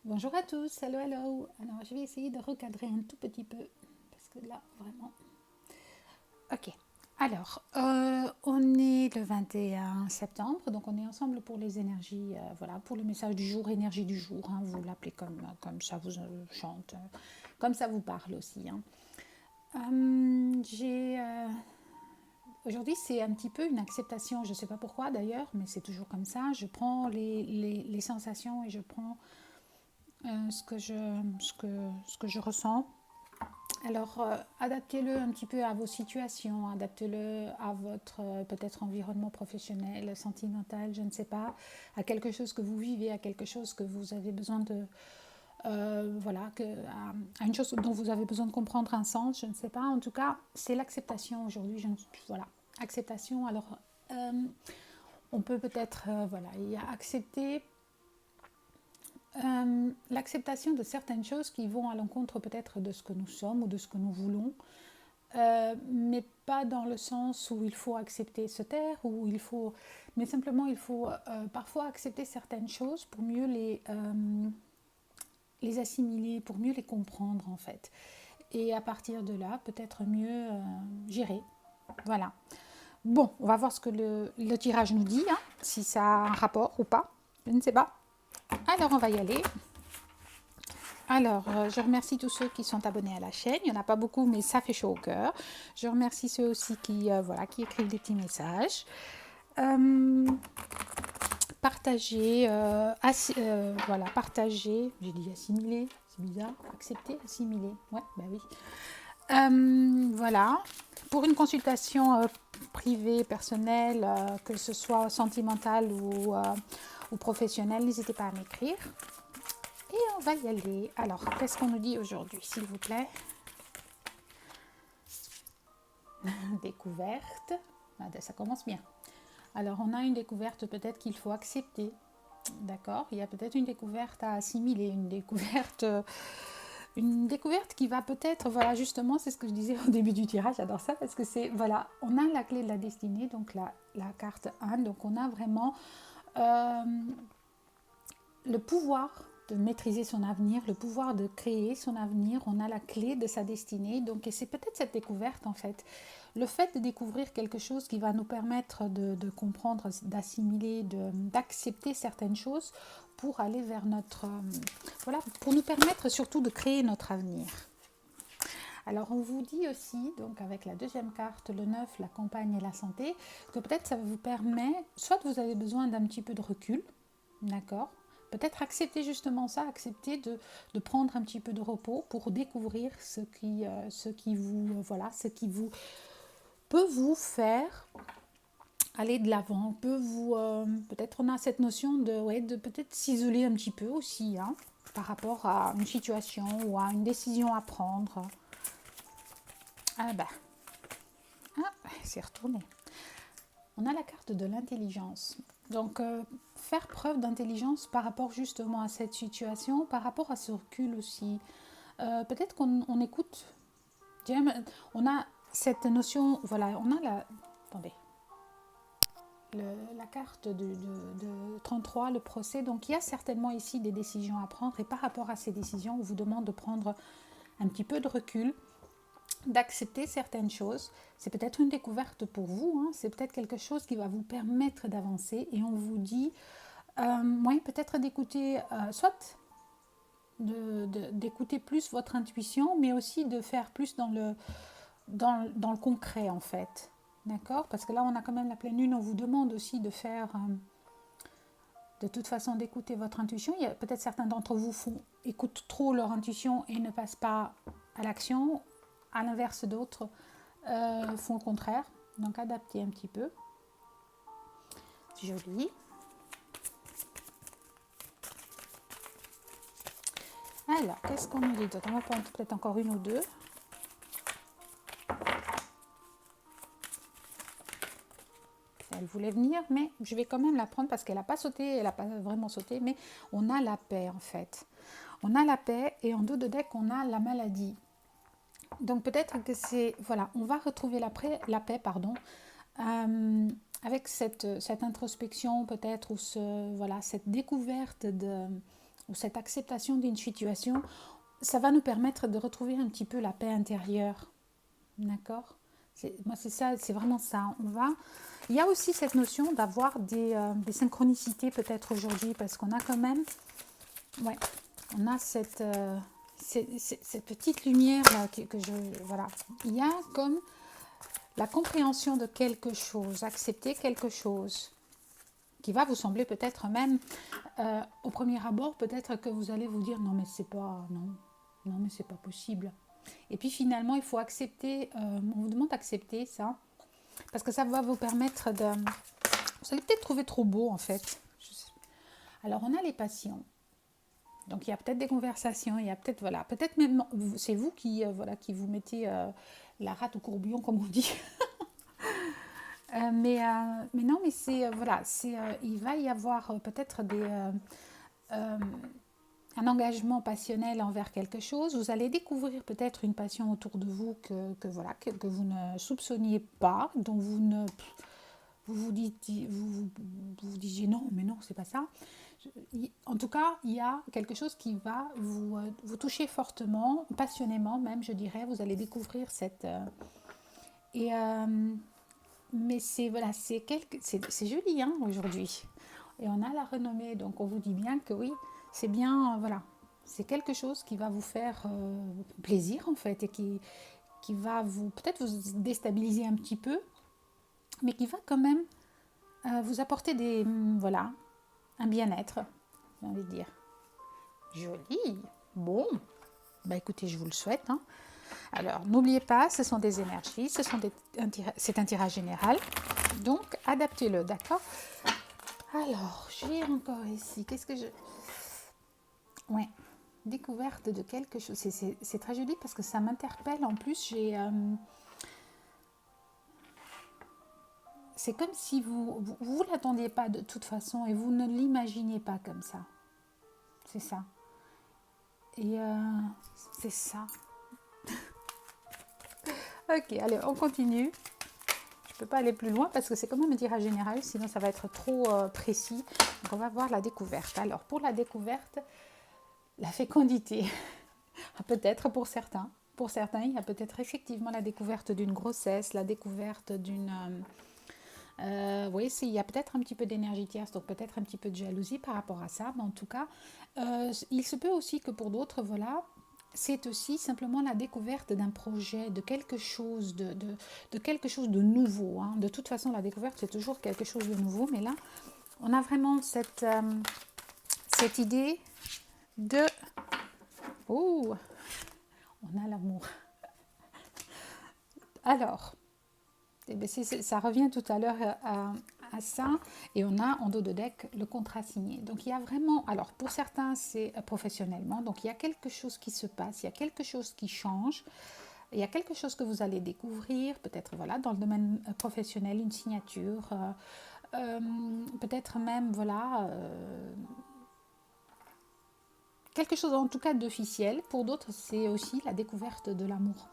Bonjour à tous, hello hello. Alors je vais essayer de recadrer un tout petit peu parce que là vraiment. Ok. Alors on est le 21 septembre, donc on est ensemble pour les énergies, voilà, pour le message du jour, énergie du jour. Hein, vous l'appelez comme ça vous chante, comme ça vous parle aussi. Hein. J'ai Aujourd'hui c'est un petit peu une acceptation. Je ne sais pas pourquoi d'ailleurs, mais c'est toujours comme ça. Je prends les sensations et je prends ce que je ressens. Alors, adaptez-le un petit peu à vos situations, adaptez-le à votre peut-être environnement professionnel, sentimental, je ne sais pas, à quelque chose que vous vivez, à quelque chose que vous avez besoin de... voilà, à une chose dont vous avez besoin de comprendre un sens, je ne sais pas. En tout cas, c'est l'acceptation aujourd'hui. Voilà, acceptation. Alors, euh, on peut peut-être, voilà, il y a accepter l'acceptation de certaines choses qui vont à l'encontre peut-être de ce que nous sommes ou de ce que nous voulons, mais pas dans le sens où il faut accepter se taire, ou il faut, mais simplement il faut parfois accepter certaines choses pour mieux les assimiler, pour mieux les comprendre en fait. Et à partir de là, peut-être mieux gérer. Voilà. Bon, on va voir ce que le tirage nous dit, hein, si ça a un rapport ou pas. Je ne sais pas. Alors on va y aller. Alors, je remercie tous ceux qui sont abonnés à la chaîne. Il n'y en a pas beaucoup, mais ça fait chaud au cœur. Je remercie ceux aussi voilà, qui écrivent des petits messages. Partager, voilà, partager. J'ai dit assimiler, c'est bizarre. Accepter, assimiler. Ouais, bah oui. Voilà. Pour une consultation privée, personnelle, que ce soit sentimentale ou professionnelle, n'hésitez pas à m'écrire. Et on va y aller. Alors, qu'est-ce qu'on nous dit aujourd'hui, s'il vous plaît? Découverte. Ah, ça commence bien. Alors, on a une découverte peut-être qu'il faut accepter. D'accord. Il y a peut-être une découverte à assimiler, une découverte qui va peut-être, voilà, justement, c'est ce que je disais au début du tirage, j'adore ça, parce que c'est, voilà, on a la clé de la destinée, donc la carte 1, donc on a vraiment euh, le pouvoir de maîtriser son avenir, le pouvoir de créer son avenir, on a la clé de sa destinée. Donc, et c'est peut-être cette découverte en fait. Le fait de découvrir quelque chose qui va nous permettre de comprendre, d'assimiler, d'accepter certaines choses pour aller vers notre... voilà, pour nous permettre surtout de créer notre avenir. Alors on vous dit aussi, donc avec la deuxième carte, le 9, la campagne et la santé, que peut-être ça vous permet, soit vous avez besoin d'un petit peu de recul, d'accord. Peut-être accepter justement ça, accepter de prendre un petit peu de repos pour découvrir ce qui vous, voilà, ce qui vous peut vous faire aller de l'avant, peut vous, peut-être on a cette notion de, ouais, de peut-être s'isoler un petit peu aussi, hein, par rapport à une situation ou à une décision à prendre. Ah bah, c'est retourné. On a la carte de l'intelligence. Donc, faire preuve d'intelligence par rapport justement à cette situation, par rapport à ce recul aussi. Peut-être qu'on écoute. On a cette notion, voilà, on a la... Attendez. La carte de 33, le procès. Donc, il y a certainement ici des décisions à prendre. Et par rapport à ces décisions, on vous demande de prendre un petit peu de recul, d'accepter certaines choses. C'est peut-être une découverte pour vous, hein. C'est peut-être quelque chose qui va vous permettre d'avancer. Et on vous dit, oui, peut-être d'écouter, soit d'écouter plus votre intuition, mais aussi de faire plus dans le concret, en fait. D'accord. Parce que là, on a quand même la pleine lune. On vous demande aussi de faire, de toute façon, d'écouter votre intuition. Il y a peut-être certains d'entre vous écoutent trop leur intuition et ne passent pas à l'action. À l'inverse, d'autres font le contraire. Donc, adaptez un petit peu. Joli. Alors, qu'est-ce qu'on nous dit d'autre? On va prendre peut-être encore une ou deux. Elle voulait venir, mais je vais quand même la prendre parce qu'elle n'a pas sauté, elle n'a pas vraiment sauté, mais on a la paix en fait. On a la paix et en dos de deck, on a la maladie. Donc peut-être que c'est... Voilà, on va retrouver la paix, pardon, avec cette introspection peut-être, ou voilà, cette découverte ou cette acceptation d'une situation, ça va nous permettre de retrouver un petit peu la paix intérieure. D'accord? Moi, c'est ça, c'est vraiment ça. Il y a aussi cette notion d'avoir des synchronicités peut-être aujourd'hui, parce qu'on a quand même, ouais, on a cette petite lumière là voilà. Il y a comme la compréhension de quelque chose, accepter quelque chose qui va vous sembler peut-être même au premier abord, peut-être que vous allez vous dire non mais c'est pas non mais c'est pas possible. Et puis finalement il faut accepter, on vous demande d'accepter ça parce que ça va vous permettre de, vous allez peut-être trouver trop beau en fait. Alors on a les passions. Donc il y a peut-être des conversations, il y a peut-être voilà, peut-être même c'est vous qui voilà qui vous mettez la rate au courbillon comme on dit. Mais non, mais c'est voilà, il va y avoir peut-être un engagement passionnel envers quelque chose. Vous allez découvrir peut-être une passion autour de vous voilà, que vous ne soupçonniez pas, dont vous disiez non, mais non, c'est pas ça. En tout cas, il y a quelque chose qui va vous toucher fortement, passionnément même, je dirais. Vous allez découvrir cette... mais c'est voilà, c'est joli hein, aujourd'hui. Et on a la renommée, donc on vous dit bien que oui, c'est bien, voilà. C'est quelque chose qui va vous faire plaisir en fait et qui va peut-être vous déstabiliser un petit peu, mais qui va quand même vous apporter voilà, un bien-être, j'ai envie de dire. Joli. Bon, bah écoutez, je vous le souhaite. Hein. Alors, n'oubliez pas, ce sont des énergies, c'est un tirage général. Donc, adaptez-le, d'accord? Alors, j'ai encore ici, qu'est-ce que je... Ouais, découverte de quelque chose. C'est très joli parce que ça m'interpelle. En plus, c'est comme si vous l'attendiez pas de toute façon et vous ne l'imaginiez pas comme ça. C'est ça. Et c'est ça. Ok, allez, on continue. Je ne peux pas aller plus loin parce que c'est quand même un tirage général, sinon ça va être trop précis. Donc on va voir la découverte. Alors pour la découverte, la fécondité, peut-être pour certains. Pour certains, il y a peut-être effectivement la découverte d'une grossesse, la découverte d'une... oui, il y a peut-être un petit peu d'énergie tierce, donc peut-être un petit peu de jalousie par rapport à ça. Mais en tout cas, il se peut aussi que pour d'autres, voilà, c'est aussi simplement la découverte d'un projet, de quelque chose de quelque chose de nouveau. Hein. De toute façon, la découverte, c'est toujours quelque chose de nouveau. Mais là, on a vraiment cette idée de... Oh, on a l'amour. Alors, eh bien, ça revient tout à l'heure à ça. Et on a en dos de deck le contrat signé. Donc il y a vraiment, alors pour certains c'est professionnellement, donc il y a quelque chose qui se passe, il y a quelque chose qui change, il y a quelque chose que vous allez découvrir, peut-être voilà dans le domaine professionnel, une signature, peut-être même voilà quelque chose en tout cas d'officiel. Pour d'autres c'est aussi la découverte de l'amour.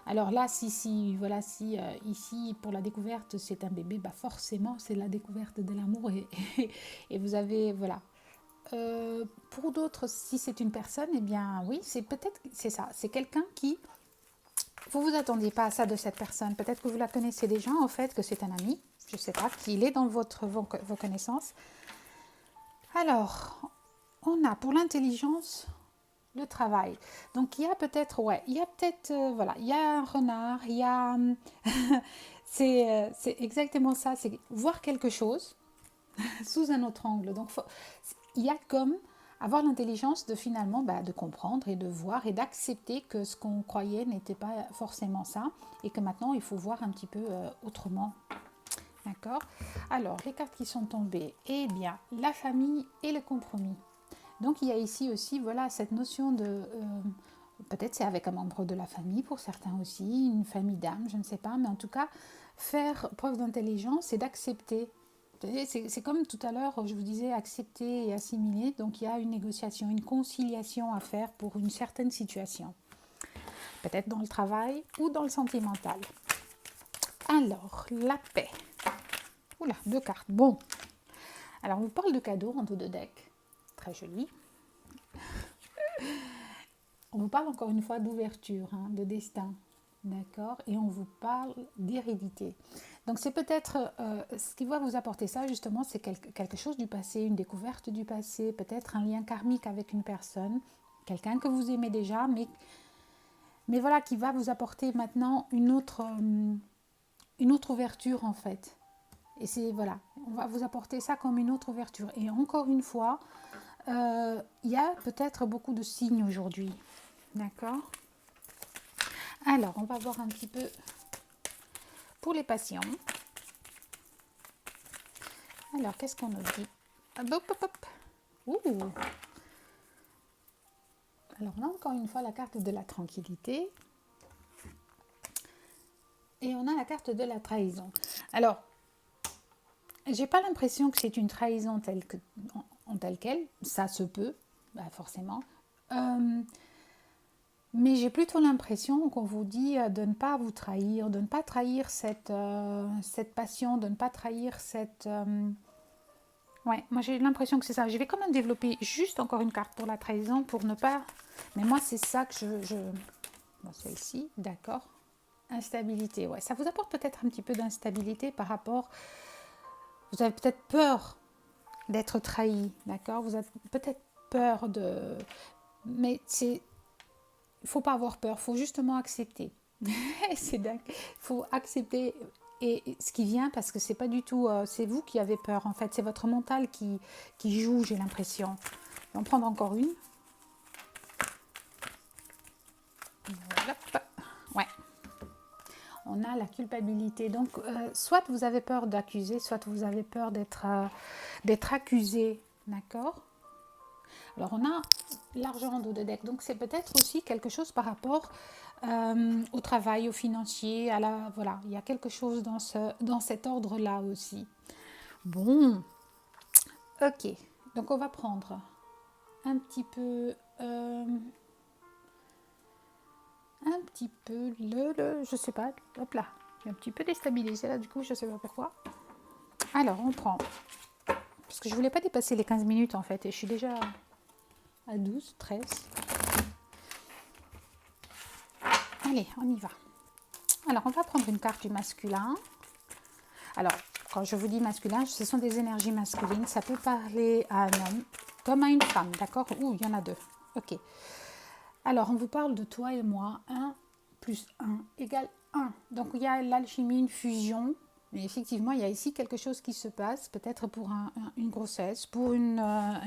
Alors là, si ici pour la découverte c'est un bébé, bah forcément c'est la découverte de l'amour et vous avez voilà. Pour d'autres, si c'est une personne, eh bien oui, c'est ça, c'est quelqu'un qui vous attendiez pas à ça de cette personne. Peut-être que vous la connaissez déjà en fait, que c'est un ami, je sais pas, qu'il est dans vos connaissances. Alors, on a pour l'intelligence le travail. Donc il y a peut-être, voilà, il y a un renard, il y a, c'est exactement ça, c'est voir quelque chose sous un autre angle. Donc il y a comme avoir l'intelligence de finalement de comprendre et de voir et d'accepter que ce qu'on croyait n'était pas forcément ça et que maintenant il faut voir un petit peu autrement. D'accord? Alors les cartes qui sont tombées, eh bien la famille et le compromis. Donc il y a ici aussi voilà cette notion de peut-être c'est avec un membre de la famille pour certains aussi, une famille d'âme, je ne sais pas, mais en tout cas faire preuve d'intelligence et d'accepter. C'est comme tout à l'heure, je vous disais accepter et assimiler, donc il y a une négociation, une conciliation à faire pour une certaine situation, peut-être dans le travail ou dans le sentimental. Alors, la paix. Oula, 2 cartes, bon. Alors on vous parle de cadeaux en dos de deck. très joli. On vous parle encore une fois d'ouverture, hein, de destin, d'accord? Et on vous parle d'hérédité. Donc c'est peut-être ce qui va vous apporter ça justement, c'est quelque chose du passé, une découverte du passé, peut-être un lien karmique avec une personne, quelqu'un que vous aimez déjà, mais voilà, qui va vous apporter maintenant une autre ouverture en fait. Et c'est voilà, on va vous apporter ça comme une autre ouverture. Et encore une fois, il y a peut-être beaucoup de signes aujourd'hui. D'accord? Alors, on va voir un petit peu pour les patients. Alors, qu'est-ce qu'on nous dit? Hop, hop, hop. Ouh. Alors, on a encore une fois la carte de la tranquillité. Et on a la carte de la trahison. Alors, j'ai pas l'impression que c'est une trahison telle quelle. Ça se peut, bah forcément. Mais j'ai plutôt l'impression qu'on vous dit de ne pas vous trahir, de ne pas trahir cette passion, de ne pas trahir cette... Ouais, moi j'ai l'impression que c'est ça. Je vais quand même développer juste encore une carte pour la trahison pour ne pas... Mais moi c'est ça que je... Bon, celle-ci, d'accord. Instabilité, ouais. Ça vous apporte peut-être un petit peu d'instabilité par rapport... Vous avez peut-être peur d'être trahi, d'accord? Vous avez peut-être peur de... Mais c'est... Il ne faut pas avoir peur, il faut justement accepter. C'est dingue. Il faut accepter et ce qui vient parce que c'est pas du tout... c'est vous qui avez peur en fait. C'est votre mental qui joue, j'ai l'impression. On va en prendre encore une. Voilà. Ouais. On a la culpabilité. Donc, soit vous avez peur d'accuser, soit vous avez peur d'être accusé. D'accord? Alors, on a l'argent en dos de deck. Donc, c'est peut-être aussi quelque chose par rapport au travail, au financier, à la... Voilà, il y a quelque chose dans cet ordre-là aussi. Bon. Ok. Donc, on va prendre un petit peu... je sais pas, hop là, un petit peu déstabilisé là, du coup, je sais pas pourquoi. Alors, on prend, parce que je voulais pas dépasser les 15 minutes en fait, et je suis déjà à 12, 13. Allez, on y va. Alors, on va prendre une carte du masculin. Alors, quand je vous dis masculin, ce sont des énergies masculines, ça peut parler à un homme comme à une femme, d'accord? Ouh, il y en a deux, ok. Alors, on vous parle de toi et moi, 1 plus 1 égale 1. Donc, il y a l'alchimie, une fusion. Mais effectivement, il y a ici quelque chose qui se passe, peut-être pour une grossesse, pour une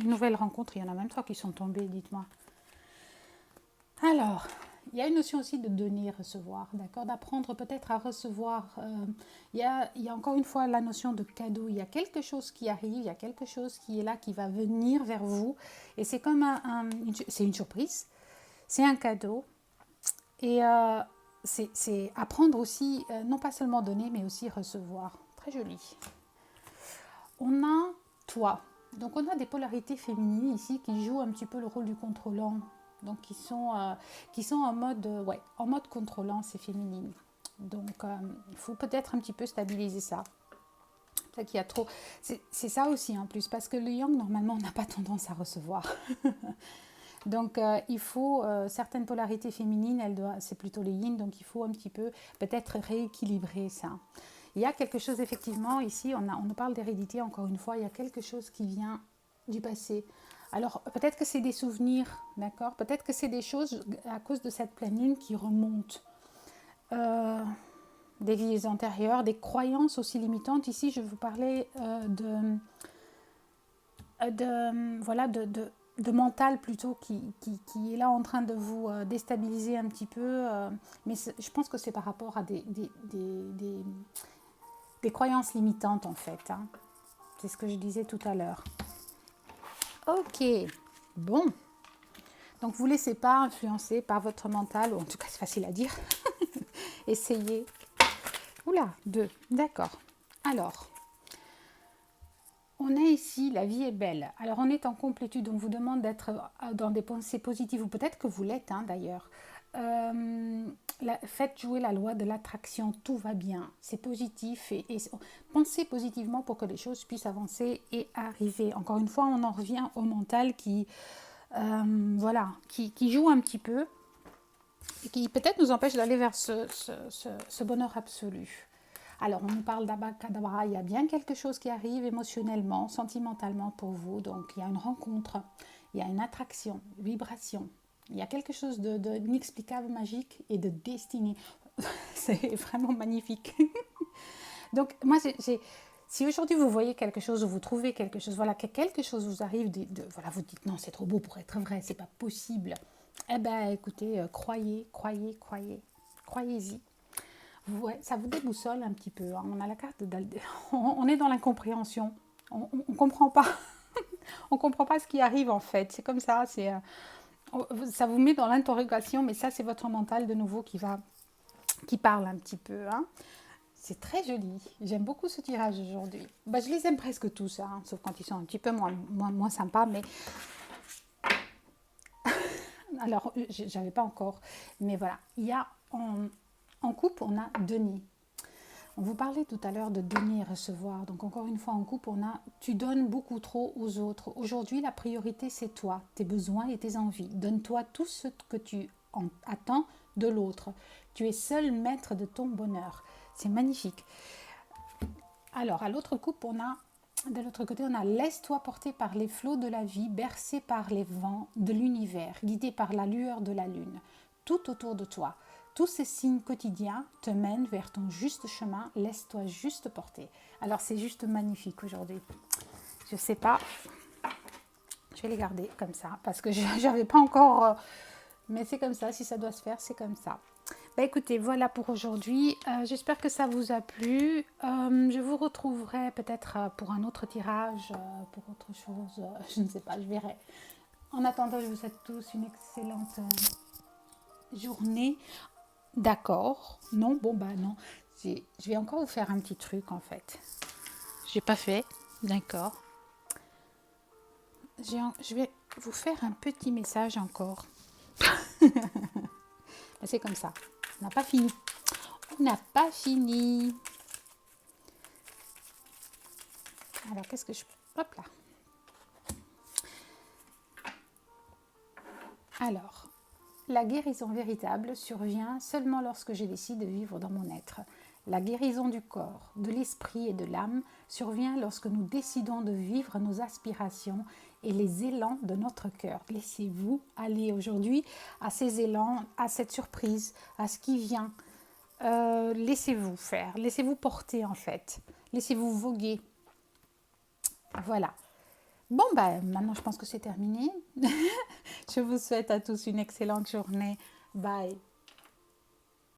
nouvelle rencontre. Il y en a même 3 qui sont tombés, dites-moi. Alors, il y a une notion aussi de donner et recevoir, d'accord? D'apprendre peut-être à recevoir. Il y a encore une fois la notion de cadeau. Il y a quelque chose qui arrive, il y a quelque chose qui est là, qui va venir vers vous. Et c'est comme c'est une surprise. C'est un cadeau et c'est apprendre aussi, non pas seulement donner, mais aussi recevoir. Très joli. On a toi. Donc on a des polarités féminines ici qui jouent un petit peu le rôle du contrôlant. Donc qui sont en mode contrôlant, c'est féminine. Donc il faut peut-être un petit peu stabiliser ça. C'est qu'il y a trop. C'est ça aussi en plus, parce que le yang, normalement, on n'a pas tendance à recevoir. Donc, il faut certaines polarités féminines, c'est plutôt le yin, donc il faut un petit peu peut-être rééquilibrer ça. Il y a quelque chose, effectivement, ici, on parle d'hérédité, encore une fois, il y a quelque chose qui vient du passé. Alors, peut-être que c'est des souvenirs, d'accord? Peut-être que c'est des choses, à cause de cette pleine lune, qui remontent. Des vies antérieures, des croyances aussi limitantes. Ici, je vous parlais de mental plutôt qui est là en train de vous déstabiliser un petit peu. Mais je pense que c'est par rapport à des croyances limitantes en fait. Hein. C'est ce que je disais tout à l'heure. Ok, bon. Donc vous ne laissez pas influencer par votre mental, ou en tout cas c'est facile à dire. Essayez. Oula, 2, d'accord. Alors, on a ici, la vie est belle. Alors, on est en complétude, on vous demande d'être dans des pensées positives, ou peut-être que vous l'êtes d'ailleurs. faites jouer la loi de l'attraction, tout va bien, c'est positif et pensez positivement pour que les choses puissent avancer et arriver. Encore une fois, on en revient au mental qui joue un petit peu et qui peut-être nous empêche d'aller vers ce bonheur absolu. Alors, on nous parle d'abracadabra, il y a bien quelque chose qui arrive émotionnellement, sentimentalement pour vous. Donc, il y a une rencontre, il y a une attraction, une vibration. Il y a quelque chose d'inexplicable, magique et de destiné. C'est vraiment magnifique. Donc, moi, si aujourd'hui vous voyez quelque chose ou vous trouvez quelque chose, voilà, que quelque chose vous arrive, voilà, vous dites non, c'est trop beau pour être vrai, c'est pas possible. Eh bien, écoutez, croyez, croyez, croyez. Croyez-y. Ouais, ça vous déboussole un petit peu. Hein. On a la carte on est dans l'incompréhension. On ne comprend pas. On comprend pas ce qui arrive en fait. C'est comme ça. Ça vous met dans l'interrogation, mais ça c'est votre mental de nouveau qui parle un petit peu. Hein. C'est très joli. J'aime beaucoup ce tirage aujourd'hui. Bah, je les aime presque tous, hein, sauf quand ils sont un petit peu moins sympas. Mais alors, j'avais pas encore. Mais voilà, il y a en couple, on a Denis. On vous parlait tout à l'heure de donner et recevoir. Donc encore une fois, en couple, tu donnes beaucoup trop aux autres. Aujourd'hui, la priorité, c'est toi, tes besoins et tes envies. Donne-toi tout ce que tu attends de l'autre. Tu es seul maître de ton bonheur. C'est magnifique. Alors, à l'autre couple, de l'autre côté, on a laisse-toi porter par les flots de la vie, bercé par les vents de l'univers, guidé par la lueur de la lune. Tout autour de toi. Tous ces signes quotidiens te mènent vers ton juste chemin. Laisse-toi juste porter. Alors, c'est juste magnifique aujourd'hui. Je ne sais pas. Je vais les garder comme ça parce que je n'avais pas encore... mais c'est comme ça. Si ça doit se faire, c'est comme ça. Bah écoutez, voilà pour aujourd'hui. J'espère que ça vous a plu. Je vous retrouverai peut-être pour un autre tirage, pour autre chose. Je ne sais pas, je verrai. En attendant, je vous souhaite tous une excellente journée. D'accord. Non, bon bah non. Je vais encore vous faire un petit truc en fait. J'ai pas fait. D'accord. Je vais vous faire un petit message encore. C'est comme ça. On n'a pas fini. On n'a pas fini. Alors, qu'est-ce que je... Hop là. Alors, la guérison véritable survient seulement lorsque je décide de vivre dans mon être. La guérison du corps, de l'esprit et de l'âme survient lorsque nous décidons de vivre nos aspirations et les élans de notre cœur. Laissez-vous aller aujourd'hui à ces élans, à cette surprise, à ce qui vient. Laissez-vous faire, laissez-vous porter en fait. Laissez-vous voguer. Voilà. Bon, maintenant je pense que c'est terminé. Je vous souhaite à tous une excellente journée. Bye.